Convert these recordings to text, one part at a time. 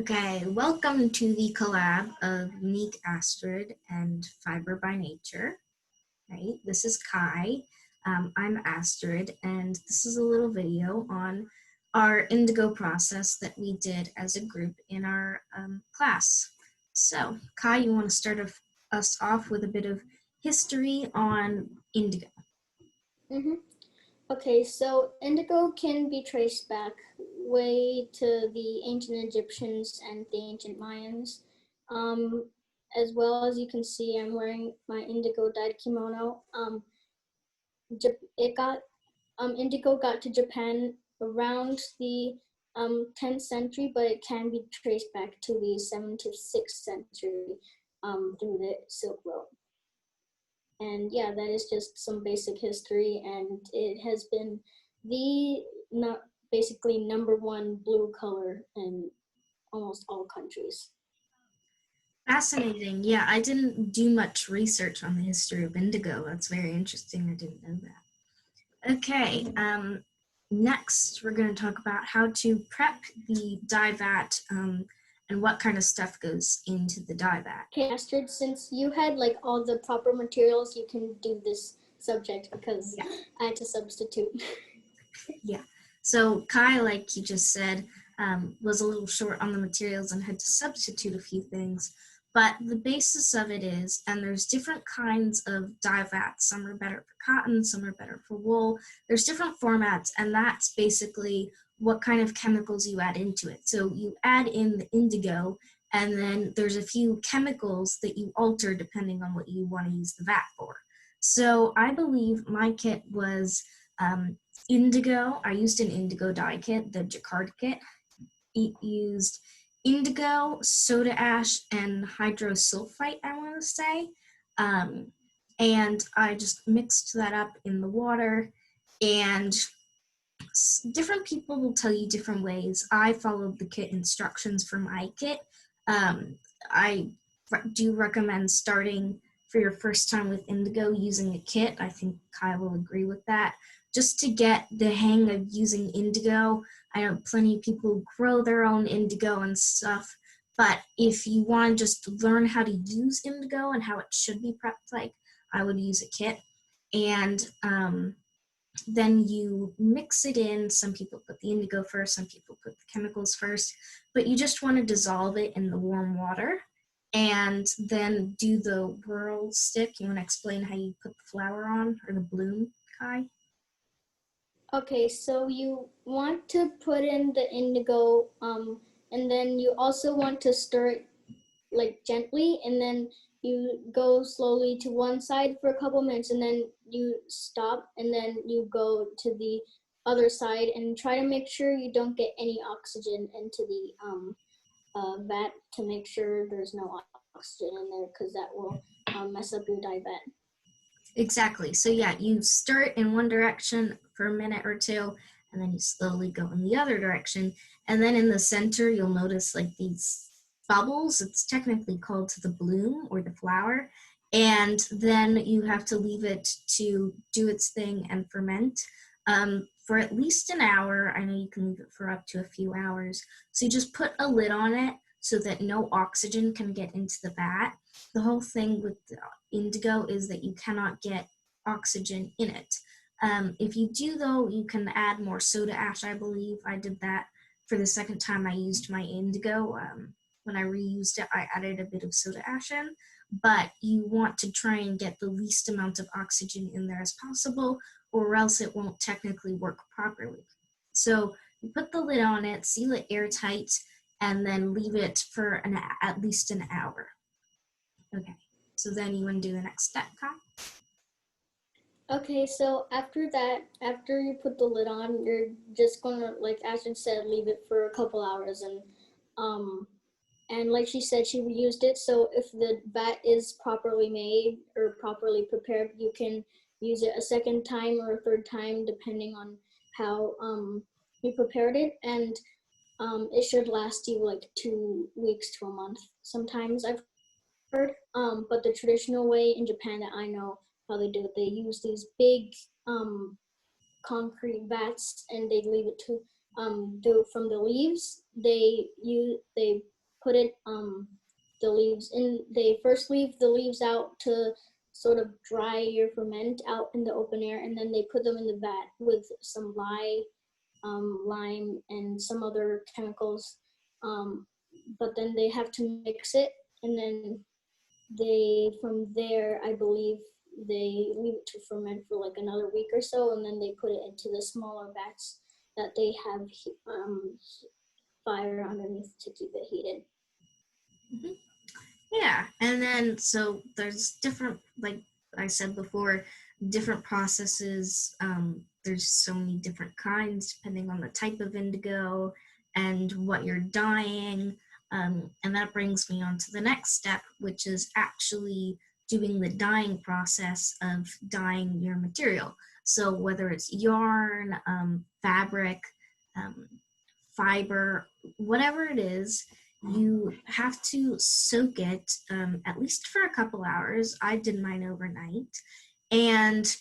Okay, welcome to the collab of Unique Astrid and Fiber by Nature. Right, this is Kai. I'm Astrid, and this is a little video on our indigo process that we did as a group in our class. So, Kai, you want to start us off with a bit of history on indigo? Okay, so indigo can be traced back way to the ancient Egyptians and the ancient Mayans. As well as you can see, I'm wearing my indigo dyed kimono. It got indigo got to Japan around the 10th century, but it can be traced back to the 7th to 6th century through the Silk Road. And yeah, that is just some basic history, and it has been the basically #1 blue color in almost all countries. Fascinating. Yeah, I didn't do much research on the history of indigo. That's very interesting. I didn't know that. Okay, next we're going to talk about how to prep the dye vat and what kind of stuff goes into the dye vat. Okay, Astrid, since you had like all the proper materials, you can do this subject because I had to substitute. Yeah, so Kai, like he just said, was a little short on the materials and had to substitute a few things. But the basis of it is, and there's different kinds of dye vats. Some are better for cotton, some are better for wool. There's different formats, and that's basically what kind of chemicals you add into it. So you add in the indigo, and then there's a few chemicals that you alter depending on what you want to use the vat for. So I believe my kit was indigo. I used an indigo dye kit, the Jacquard kit. It used indigo, soda ash, and hydrosulfite, I want to say. And I just mixed that up in the water, and different people will tell you different ways. I followed the kit instructions for my kit. I do recommend starting for your first time with indigo using a kit. I think Kyle will agree with that. Just to get the hang of using indigo. I know plenty of people grow their own indigo and stuff, but if you want to just learn how to use indigo and how it should be prepped like, I would use a kit. And then you mix it in. Some people put the indigo first, some people put the chemicals first, but you just want to dissolve it in the warm water and then do the whirl stick. You want to explain how you put the flower on or the bloom, Kai? Okay, so you want to put in the indigo, and then you also want to stir it like gently, and then you go slowly to one side for a couple minutes, and then you stop, and then you go to the other side and try to make sure you don't get any oxygen into the vat to make sure there's no oxygen in there, because that will mess up your dye vat. Exactly. So yeah, you stir it in one direction for a minute or two, and then you slowly go in the other direction. And then in the center, you'll notice like these bubbles. It's technically called to the bloom or the flower. And then you have to leave it to do its thing and ferment for at least an hour. I know you can leave it for up to a few hours. So you just put a lid on it so that no oxygen can get into the vat. The whole thing with indigo is that you cannot get oxygen in it. If you do, though, you can add more soda ash, I believe. I did that for the second time I used my indigo. When I reused it, I added a bit of soda ash in, but you want to try and get the least amount of oxygen in there as possible, or else it won't technically work properly. So you put the lid on it, seal it airtight, and then leave it for at least an hour. Okay, so then you want to do the next step, Kai? Okay, so after that, after you put the lid on, you're just gonna, like Ashton said, leave it for a couple hours, and like she said, she reused it. So if the vat is properly made or properly prepared, you can use it a second time or a third time, depending on how you prepared it, and it should last you like 2 weeks to a month. Sometimes I've heard, but the traditional way in Japan that I know how they do it, they use these big concrete vats, and they leave it to from the leaves. They put it the leaves in. They first leave the leaves out to sort of dry or ferment out in the open air, and then they put them in the vat with some lime and some other chemicals. Um, but then they have to mix it, and then they from there, I believe, they leave it to ferment for like another week or so, and then they put it into the smaller vats that they have fire underneath to keep it heated. Mhm. Yeah, and then so there's different, like I said before, different processes. There's so many different kinds depending on the type of indigo and what you're dyeing. And that brings me on to the next step, which is actually doing the dyeing process of dyeing your material. So whether it's yarn, fabric, um, fiber, whatever it is, you have to soak it at least for a couple hours. I did mine overnight. And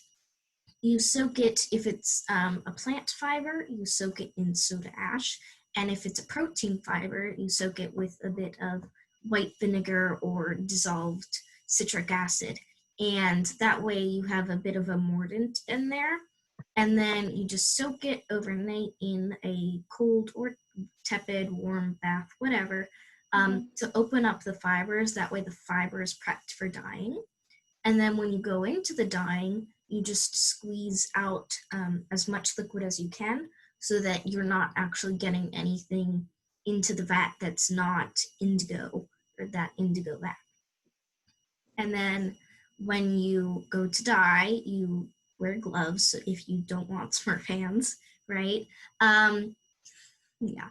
you soak it, if it's a plant fiber, you soak it in soda ash. And if it's a protein fiber, you soak it with a bit of white vinegar or dissolved citric acid. And that way you have a bit of a mordant in there. And then you just soak it overnight in a cold or tepid, warm bath, whatever, to open up the fibers. That way the fiber is prepped for dyeing. And then when you go into the dyeing, you just squeeze out as much liquid as you can so that you're not actually getting anything into the vat that's not indigo or that indigo vat. And then when you go to dye, you wear gloves if you don't want smart hands, right? Um, yeah.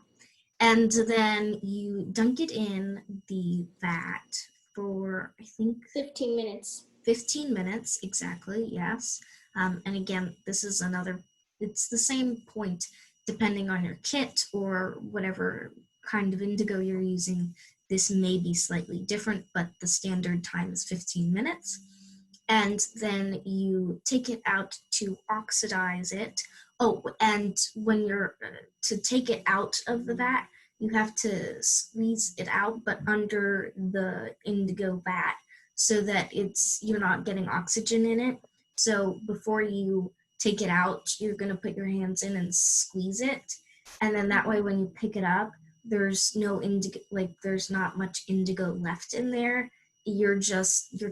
And then you dunk it in the vat for, I think, 15 minutes. 15 minutes, exactly, yes. And again, this is another, it's the same point depending on your kit or whatever kind of indigo you're using. This may be slightly different, but the standard time is 15 minutes. And then you take it out to oxidize it. Oh, and when you're to take it out of the vat, you have to squeeze it out, but under the indigo vat so that you're not getting oxygen in it. So before you take it out, you're going to put your hands in and squeeze it. And then that way when you pick it up, there's no indigo, like there's not much indigo left in there. You're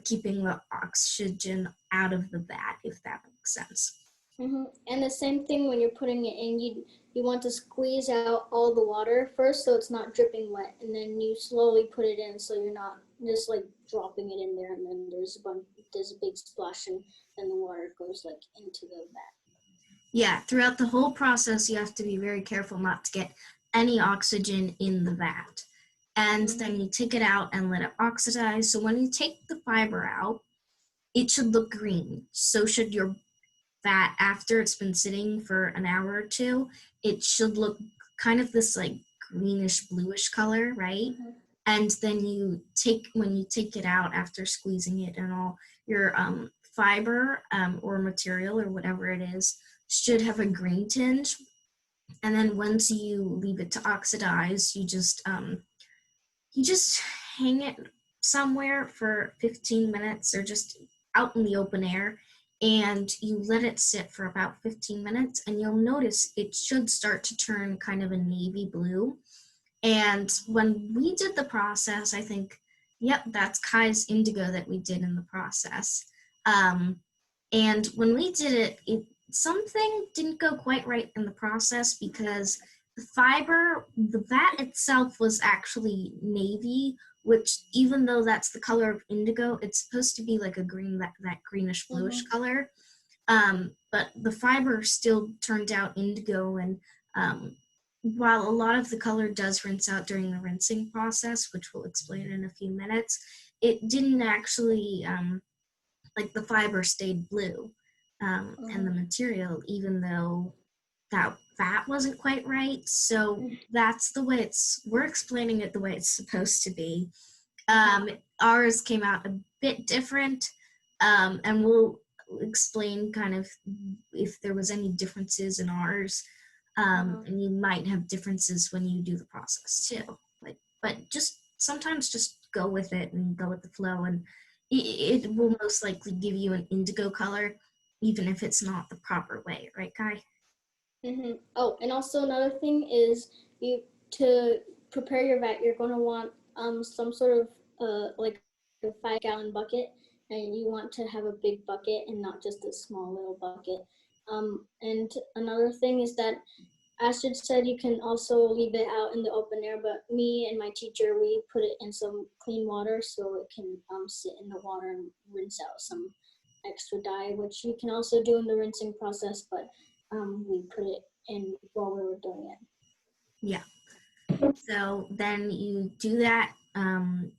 keeping the oxygen out of the vat, if that makes sense. And the same thing when you're putting it in, you want to squeeze out all the water first so it's not dripping wet, and then you slowly put it in so you're not just like dropping it in there, and then there's a big splash, and then the water goes like into the vat. Yeah, throughout the whole process, you have to be very careful not to get any oxygen in the vat. And then you take it out and let it oxidize. So when you take the fiber out, it should look green. So should your vat after it's been sitting for an hour or two. It should look kind of this like greenish bluish color, right? And then when you take it out after squeezing it and all, your fiber or material or whatever it is should have a green tinge. And then once you leave it to oxidize, you just hang it somewhere for 15 minutes or just out in the open air, and you let it sit for about 15 minutes, and you'll notice it should start to turn kind of a navy blue. And when we did the process, I think, yep, that's Kai's indigo that we did in the process. And when we did it, something didn't go quite right in the process because the vat itself was actually navy, which even though that's the color of indigo, it's supposed to be like a green, that greenish bluish color. But the fiber still turned out indigo, and while a lot of the color does rinse out during the rinsing process, which we'll explain in a few minutes, it didn't actually, like the fiber stayed blue, and the material, even though that wasn't quite right. So that's the way we're explaining it the way it's supposed to be. Ours came out a bit different, and we'll explain kind of if there was any differences in ours. And you might have differences when you do the process too. But just sometimes just go with it and go with the flow, and it will most likely give you an indigo color, even if it's not the proper way, right, Kai? Oh, and also another thing is you to prepare your vat, you're going to want some sort of like a 5 gallon bucket, and you want to have a big bucket and not just a small little bucket. And another thing is that Astrid said you can also leave it out in the open air, but me and my teacher, we put it in some clean water so it can sit in the water and rinse out some extra dye, which you can also do in the rinsing process, but we put it in while we were doing it. Yeah. So then you do that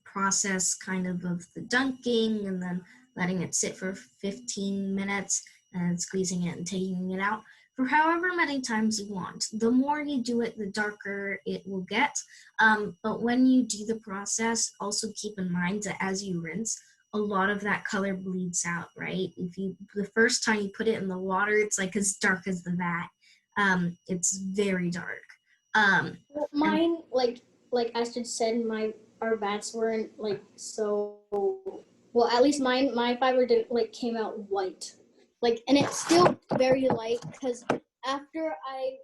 process kind of the dunking and then letting it sit for 15 minutes and squeezing it and taking it out for however many times you want. The more you do it, the darker it will get. But when you do the process, also keep in mind that as you rinse, a lot of that color bleeds out, right? If you the first time you put it in the water, it's like as dark as the vat. It's very dark. Well, And mine, like Astrid said, our vats weren't like so. Well, at least my fiber didn't like came out white, like, and it's still very light because after I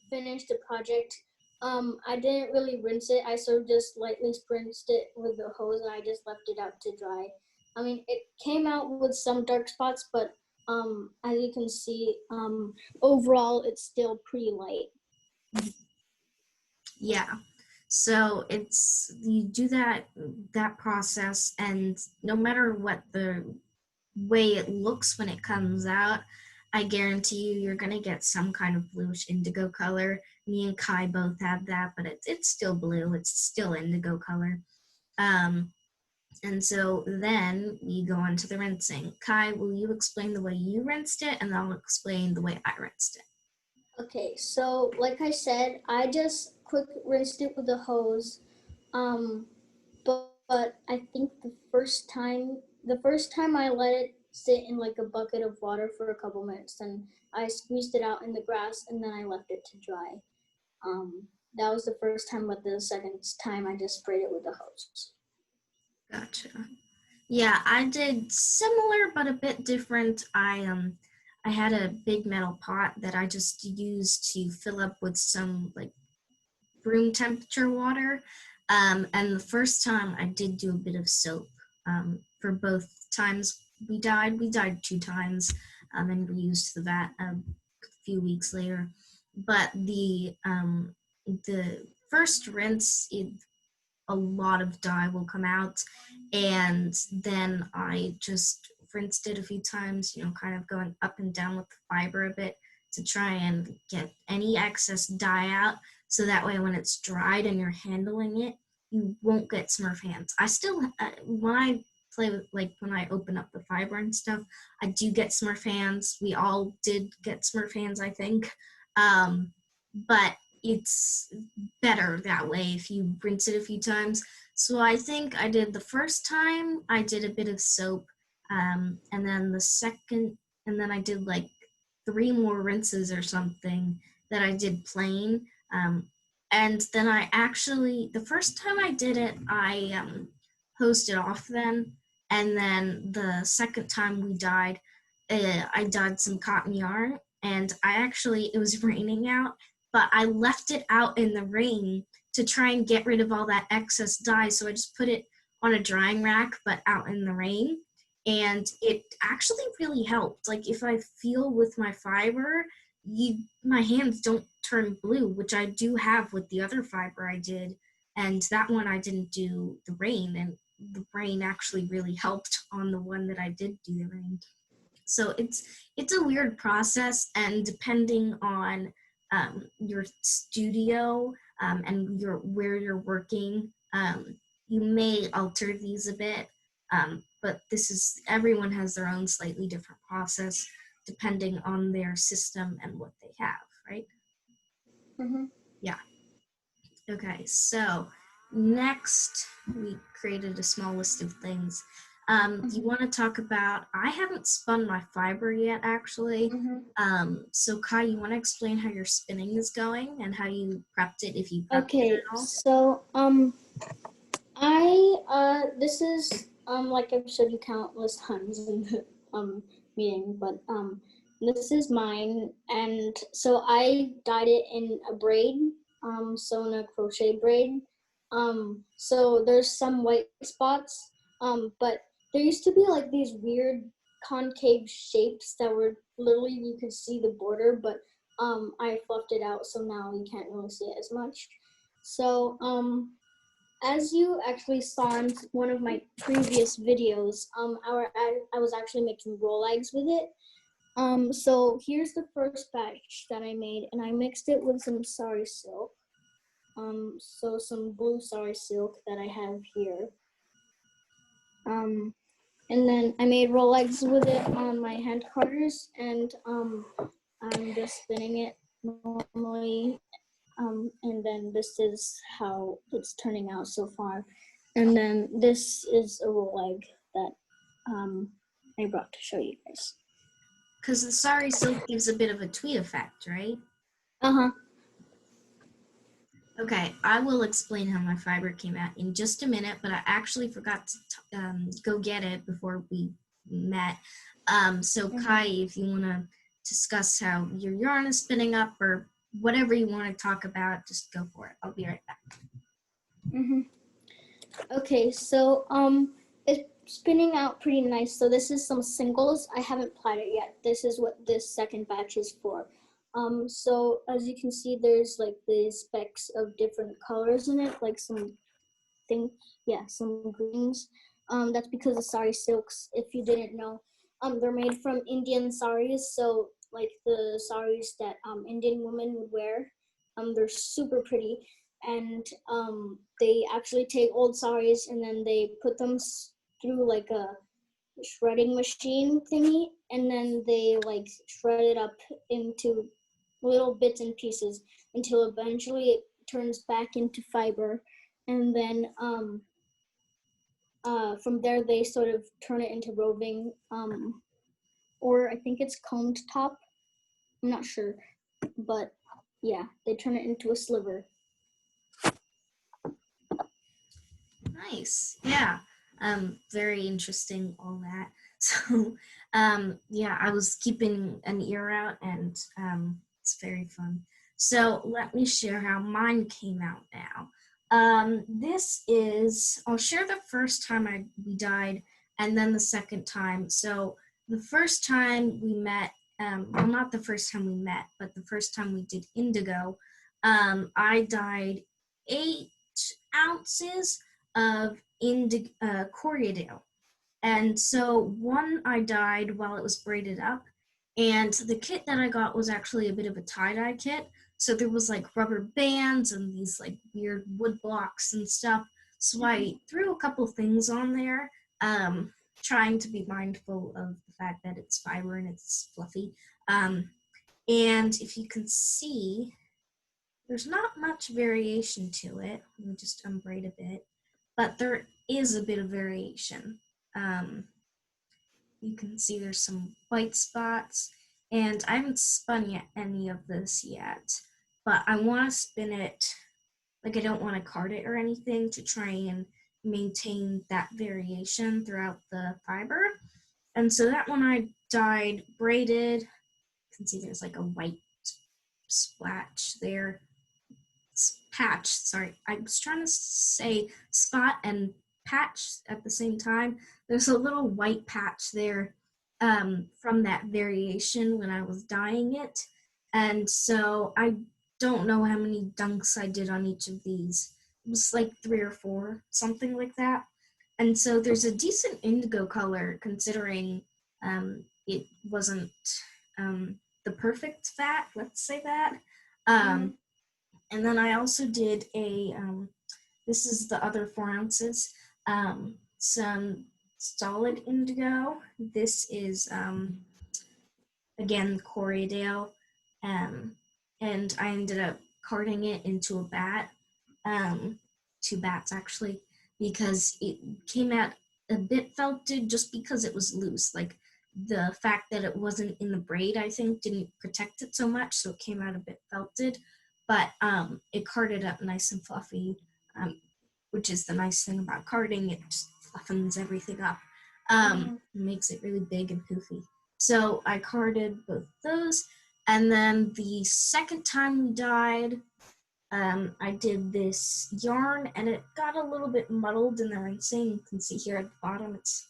finished the project, I didn't really rinse it. I sort of just lightly spritzed it with the hose, and I just left it out to dry. I mean, it came out with some dark spots, but as you can see, overall, it's still pretty light. yeah. So it's you do that process, and no matter what the way it looks when it comes out, I guarantee you're gonna get some kind of bluish indigo color. Me and Kai both have that, but it's still blue. It's still indigo color. Um, and so then we go on to the rinsing. Kai, will you explain the way you rinsed it, and I'll explain the way I rinsed it. Okay, so like I said, I just quick rinsed it with a hose. Um, but I think the first time I let it sit in like a bucket of water for a couple minutes, and I squeezed it out in the grass, and then I left it to dry. That was the first time, but the second time I just sprayed it with a hose. Gotcha. Yeah, I did similar but a bit different. I had a big metal pot that I just used to fill up with some like room temperature water. And the first time I did do a bit of soap. For both times we died 2 times, and reused the vat a few weeks later. But the first rinse, a lot of dye will come out, and then I just rinsed it a few times, kind of going up and down with the fiber a bit to try and get any excess dye out, so that way when it's dried and you're handling it, you won't get smurf hands. I still when I play with, like, when I open up the fiber and stuff, I do get smurf hands. We all did get smurf hands, I think. But it's better that way if you rinse it a few times. So I think I did the first time, I did a bit of soap, and then the second, and then I did like 3 more rinses or something that I did plain. And then the first time I did it, I hosed it off then. And then the second time we dyed, I dyed some cotton yarn. And it was raining out, but I left it out in the rain to try and get rid of all that excess dye. So I just put it on a drying rack, but out in the rain. And it actually really helped. Like, if I feel with my fiber, my hands don't turn blue, which I do have with the other fiber I did. And that one I didn't do the rain, and the rain actually really helped on the one that I did do the rain. So it's a weird process, and depending on your studio, and where you're working, you may alter these a bit. But everyone has their own slightly different process depending on their system and what they have, right? Mm-hmm. Yeah. Okay, so next we created a small list of things. Do you want to talk about, I haven't spun my fiber yet, actually. Mm-hmm. So Kai, you want to explain how your spinning is going and how you prepped it, if you prepped it Okay, at all? so this is like I've showed you countless times in the meeting, but this is mine, and so I dyed it in a braid, so in a crochet braid. So there's some white spots, but there used to be like these weird concave shapes that were literally you could see the border, but I fluffed it out, so now you can't really see it as much. So as you actually saw in one of my previous videos, I was actually making roll eggs with it. So here's the first batch that I made, and I mixed it with some sari silk. So some blue sari silk that I have here. And then I made roll eggs with it on my hand carders, and I'm just spinning it normally. And then this is how it's turning out so far. And then this is a roll egg that I brought to show you guys. Because the sari silk gives a bit of a tweed effect, right? Uh-huh. Okay, I will explain how my fiber came out in just a minute, but I actually forgot to go get it before we met. So Kai, if you want to discuss how your yarn is spinning up or whatever you want to talk about, just go for it. I'll be right back. Okay, so it's spinning out pretty nice. So this is some singles. I haven't plied it yet. This is what this second batch is for. So as you can see, there's like these specks of different colors in it, like some some greens. That's because the sari silks, if you didn't know, they're made from Indian saris. So like the saris that Indian women would wear, they're super pretty, and they actually take old saris and then they put them through like a shredding machine thingy, and then they like shred it up into little bits and pieces until eventually it turns back into fiber, and then from there they sort of turn it into roving, or I think it's combed top. I'm not sure, but yeah, they turn it into a sliver. Nice. Yeah. Very interesting, all that. So, yeah, I was keeping an ear out and it's very fun. So let me share how mine came out now. I'll share the first time we died and then the second time. So the first time we met, well, not the first time we met, but the first time we did indigo, I dyed 8 ounces of Corriedale. And so one I dyed while it was braided up. And the kit that I got was actually a bit of a tie-dye kit. So there was like rubber bands and these like weird wood blocks and stuff. So I threw a couple things on there, trying to be mindful of the fact that it's fiber and it's fluffy. And if you can see, there's not much variation to it. Let me just unbraid a bit. But there is a bit of variation. Um, you can see there's some white spots, and I haven't spun yet any of this yet, but I want to spin it, like I don't want to card it or anything to try and maintain that variation throughout the fiber. And so that one I dyed braided. You can see there's like a white splash there. Patch, sorry, I was trying to say spot and patch at the same time. There's a little white patch there from that variation when I was dyeing it. And so I don't know how many dunks I did on each of these. It was like 3 or 4, something like that. And so there's a decent indigo color considering it wasn't the perfect fat, let's say that. And then I also did this is the other 4 ounces, some solid indigo. This is, again, Corriedale. And I ended up carding it into a bat, 2 bats actually, because it came out a bit felted just because it was loose. Like the fact that it wasn't in the braid, I think, didn't protect it so much, so it came out a bit felted. But it carded up nice and fluffy, which is the nice thing about carding. It just fluffens everything up, makes it really big and poofy. So I carded both those, and then the second time we dyed, I did this yarn and it got a little bit muddled in the rinsing. You can see here at the bottom it's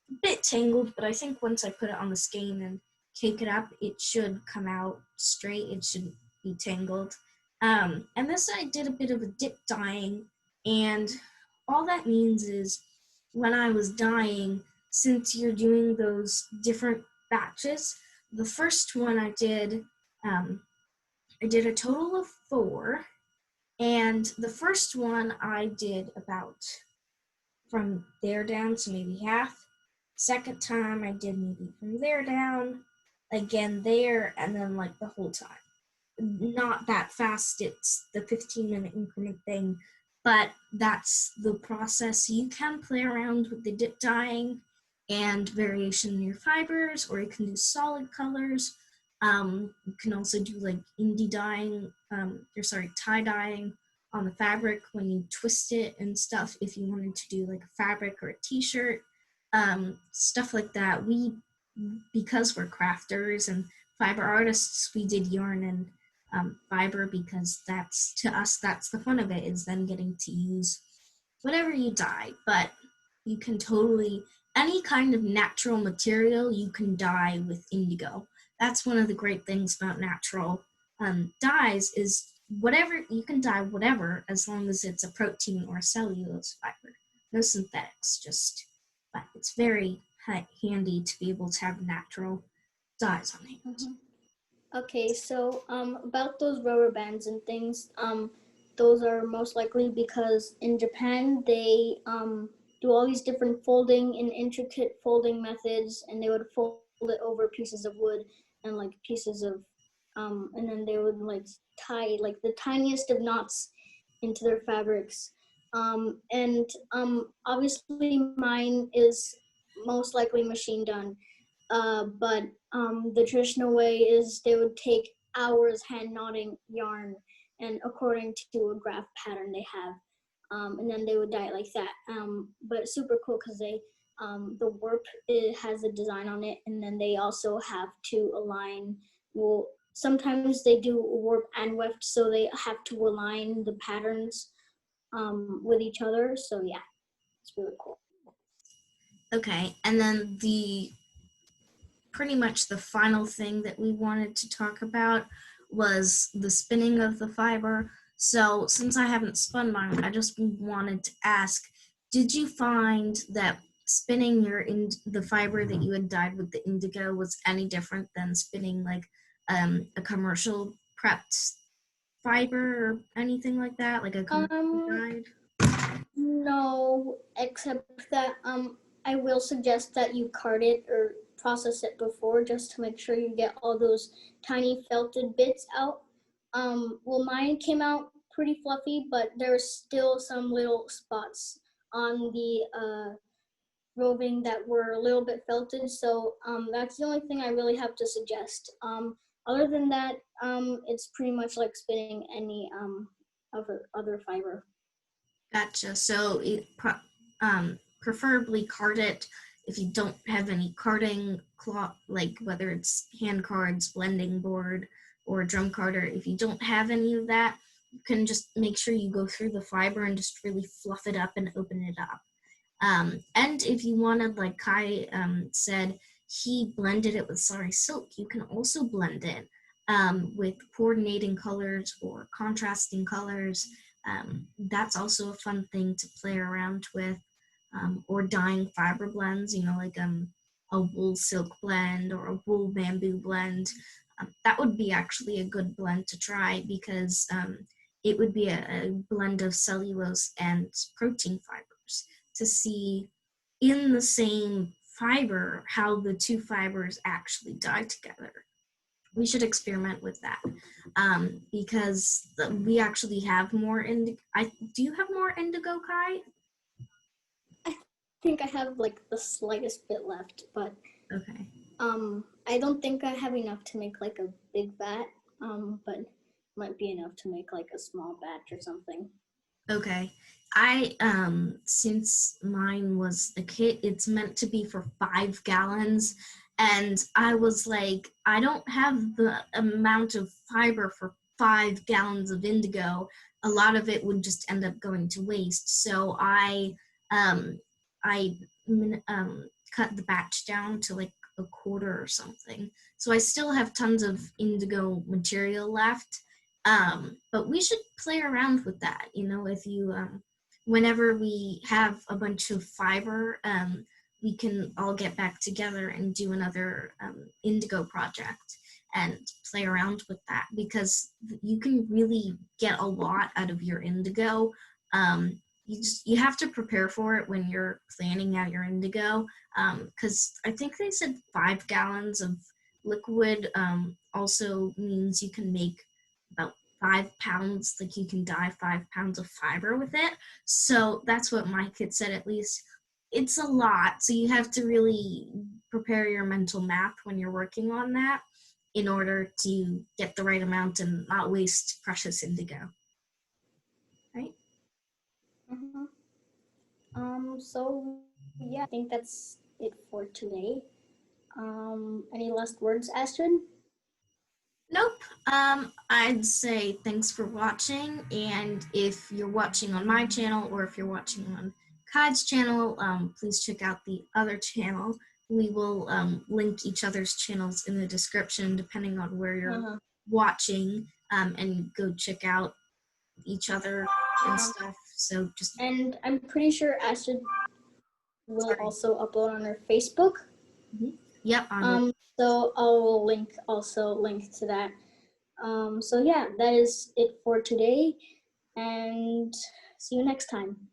a bit tangled, but I think once I put it on the skein and cake it up, it should come out straight. It shouldn't be tangled. And this I did a bit of a dip dyeing, and all that means is when I was dyeing, since you're doing those different batches, the first one I did a total of 4, and the first one I did about from there down, so maybe half. Second time I did maybe from there down, again there, and then like the whole time. Not that fast, it's the 15-minute increment thing, but that's the process. You can play around with the dip dyeing and variation in your fibers, or you can do solid colors. You can also do like tie dyeing on the fabric when you twist it and stuff, if you wanted to do like a fabric or a t-shirt, stuff like that. Because we're crafters and fiber artists, we did yarn and fiber, because that's, to us, that's the fun of it, is then getting to use whatever you dye. But you can totally, any kind of natural material you can dye with indigo. That's one of the great things about natural dyes, is whatever, you can dye whatever as long as it's a protein or a cellulose fiber. No synthetics, but it's very handy to be able to have natural dyes on hand. Okay, so about those rubber bands and things, those are most likely because in Japan they do all these different folding and intricate folding methods, and they would fold it over pieces of wood and like pieces of, and then they would like tie like the tiniest of knots into their fabrics. And obviously mine is most likely machine done. But the traditional way is they would take hours hand knotting yarn, and according to a graph pattern they have, and then they would dye it like that. But it's super cool because they the warp, it has a design on it, and then they also have to align. Well, sometimes they do warp and weft, so they have to align the patterns with each other. So yeah, it's really cool. Okay, and then pretty much the final thing that we wanted to talk about was the spinning of the fiber. So since I haven't spun mine, I just wanted to ask, did you find that spinning the fiber that you had dyed with the indigo was any different than spinning like a commercial prepped fiber or anything like that, like a commercially dyed? No, except that I will suggest that you card it or process it before, just to make sure you get all those tiny felted bits out. Well, mine came out pretty fluffy, but there's still some little spots on the roving that were a little bit felted. So that's the only thing I really have to suggest. Other than that, it's pretty much like spinning any other fiber. Gotcha. So preferably card it if you don't have any carding cloth, like whether it's hand cards, blending board, or drum carder. If you don't have any of that, you can just make sure you go through the fiber and just really fluff it up and open it up. And if you wanted, like Kai said, he blended it with sari silk. You can also blend it with coordinating colors or contrasting colors. That's also a fun thing to play around with, or dyeing fiber blends, like a wool silk blend or a wool bamboo blend. That would be actually a good blend to try, because it would be a blend of cellulose and protein fibers, to see in the same fiber how the two fibers actually dye together. We should experiment with that, because we actually have more indigo. Do you have more indigo, Kai? think I have like the slightest bit left, but Okay. I don't think I have enough to make like a big vat. But might be enough to make like a small batch or something. Okay. I since mine was a kit, it's meant to be for 5 gallons. And I was like, I don't have the amount of fiber for 5 gallons of indigo. A lot of it would just end up going to waste. So um I cut the batch down to like a quarter or something. So I still have tons of indigo material left, but we should play around with that. If you, whenever we have a bunch of fiber, we can all get back together and do another indigo project and play around with that, because you can really get a lot out of your indigo. You have to prepare for it when you're planning out your indigo, because I think they said 5 gallons of liquid also means you can make about 5 pounds, like you can dye 5 pounds of fiber with it. So that's what my kid said, at least. It's a lot, so you have to really prepare your mental math when you're working on that in order to get the right amount and not waste precious indigo. Right? Mm-hmm. So yeah, I think that's it for today. Any last words, Astrid? Nope. I'd say thanks for watching, and if you're watching on my channel or if you're watching on Kai's channel, please check out the other channel. We will link each other's channels in the description depending on where you're Uh-huh. watching, and go check out each other and stuff. So just And I'm pretty sure Astrid will sorry. also upload on her Facebook. Mhm. Yep, I will. So I'll link to that. So yeah, that is it for today, and see you next time.